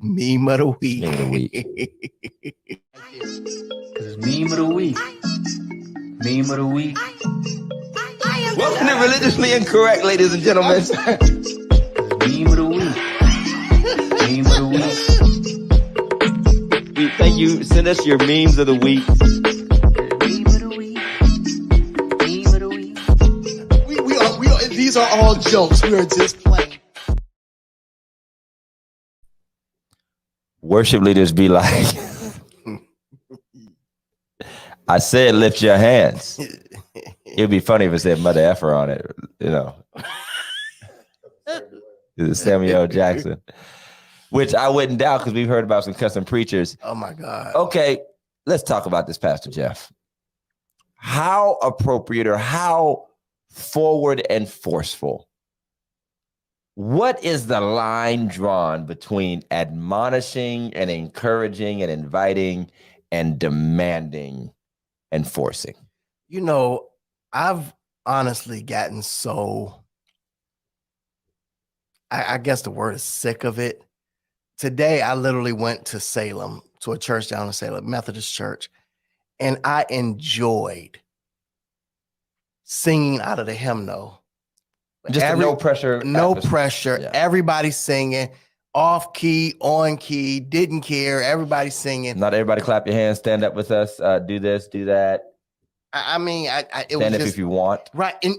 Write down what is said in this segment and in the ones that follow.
Meme of the week. Meme of the week. Cause meme of the week. Meme of the week. Welcome to Religiously Incorrect, ladies and gentlemen. Meme of the week. Meme of the week. Thank you. Send us your memes of the week. Meme of the week. Meme of the week. We are, these are all jokes. We are just playing. Worship leaders be like, I said lift your hands. It'd be funny if it said Mother Effer on it, you know. It's Samuel L. Jackson. Which I wouldn't doubt because we've heard about some custom preachers. Oh my God. Okay, let's talk about this, Pastor Jeff. How appropriate or how forward and forceful? What is the line drawn between admonishing and encouraging and inviting and demanding and forcing? You know, I've honestly gotten so, I guess the word is sick of it. Today, I literally went to Salem, to a church down in Salem, Methodist church, and I enjoyed singing out of the hymnal. Just no pressure. No pressure. Yeah. Everybody singing, off key, on key, didn't care. Everybody singing. Not everybody clap your hands, stand up with us, do this, do that. I mean, it Stand was up just if you want. right. And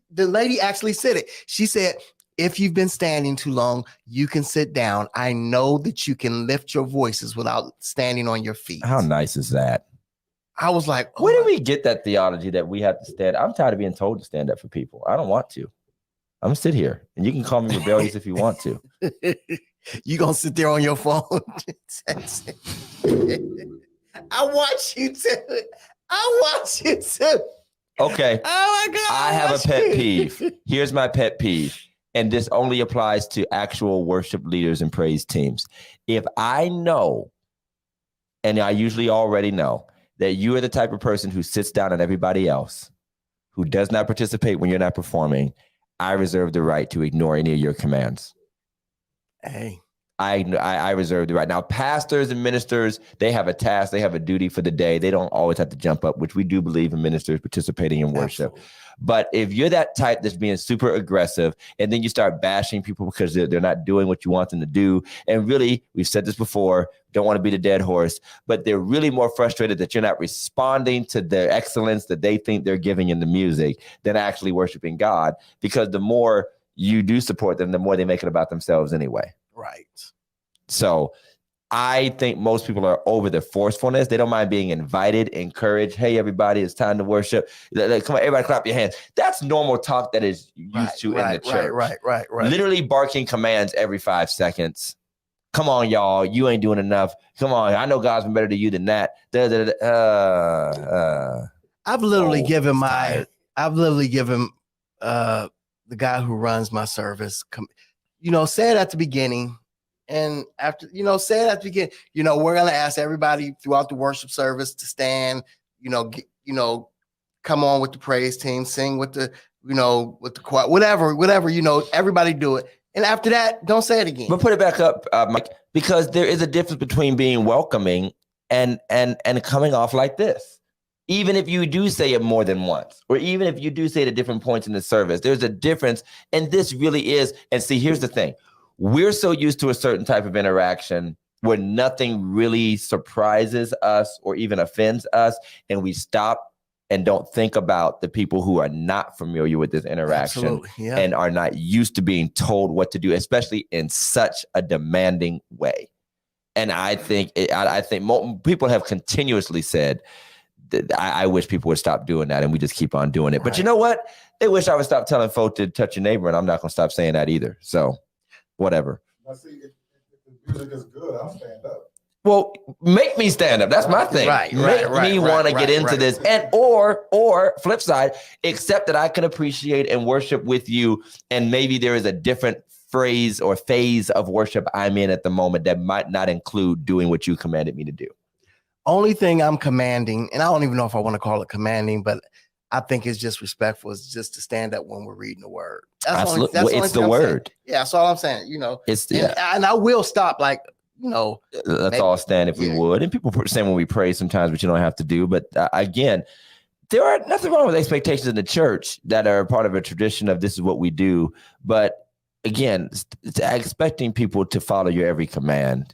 the lady actually said it. She said, if you've been standing too long, you can sit down. I know that you can lift your voices without standing on your feet. How nice is that? I was like, oh Where do we get that theology that we have to stand? I'm tired of being told to stand up for people. I don't want to. I'm gonna sit here, and you can call me rebellious if you want to. You gonna sit there on your phone? I want you to. I want you to. Okay. Oh my God. I have a pet peeve. Here's my pet peeve. And this only applies to actual worship leaders and praise teams. If I know, and I usually already know, that you are the type of person who sits down on everybody else, who does not participate when you're not performing, I reserve the right to ignore any of your commands. Hey. I reserve the right. Now, pastors and ministers, they have a task, they have a duty for the day. They don't always have to jump up, which we do believe in ministers participating in worship. Absolutely. But if you're that type that's being super aggressive, and then you start bashing people because they're not doing what you want them to do, and really, we've said this before, don't want to be the dead horse, but they're really more frustrated that you're not responding to the excellence that they think they're giving in the music than actually worshiping God, because the more you do support them, the more they make it about themselves anyway. Right. So I think most people are over the forcefulness. They don't mind being invited, encouraged. Hey, everybody, it's time to worship. Come on, everybody clap your hands. That's normal talk that is used to in the church. Right. Literally barking commands every 5 seconds. Come on, y'all. You ain't doing enough. Come on. I know God's been better to you than that. I've literally given the guy who runs my service, say it at the beginning. And after, say it at the beginning, we're going to ask everybody throughout the worship service to stand, come on with the praise team, sing with the, with the choir, whatever, everybody do it. And after that, don't say it again. But put it back up, Mike, because there is a difference between being welcoming and coming off like this. Even if you do say it more than once, or even if you do say it at different points in the service, there's a difference. And this really is. And see, here's the thing. We're so used to a certain type of interaction where nothing really surprises us or even offends us. And we stop and don't think about the people who are not familiar with this interaction. Yeah. And are not used to being told what to do, especially in such a demanding way. And I think people have continuously said, I wish people would stop doing that, and we just keep on doing it. Right. But you know what? They wish I would stop telling folk to touch your neighbor, and I'm not going to stop saying that either. So whatever. I see if the music is good, I'll stand up. Well, make me stand up. That's my thing. Make me want to get into this. And or flip side, accept that I can appreciate and worship with you. And maybe there is a different phrase or phase of worship I'm in at the moment that might not include doing what you commanded me to do. Only thing I'm commanding, and I don't even know if I want to call it commanding, but I think it's just respectful, is just to stand up when we're reading the word. Absolutely. It's the word. Yeah, that's all I'm saying. It's and I will stop, like, Let's Maybe- all stand if we yeah. would. And people saying when we pray sometimes, but you don't have to do. But again, there are nothing wrong with expectations in the church that are part of a tradition of this is what we do. But again, it's expecting people to follow your every command.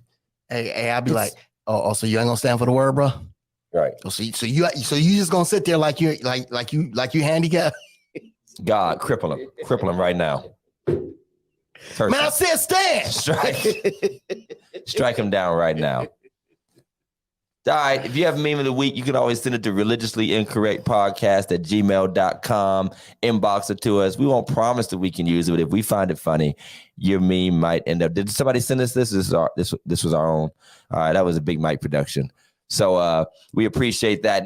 Hey, I'd be like, oh, so you ain't gonna stand for the word, bro? Right. So you just gonna sit there like you handicapped? God, cripple him right now. Curse Man, I him. said stand. Strike him down right now. All right. If you have a meme of the week, you can always send it to religiouslyincorrectpodcast@gmail.com. Inbox it to us. We won't promise that we can use it, but if we find it funny, your meme might end up. Did somebody send us this? This was our own. All right. That was a Big Mike production. So we appreciate that.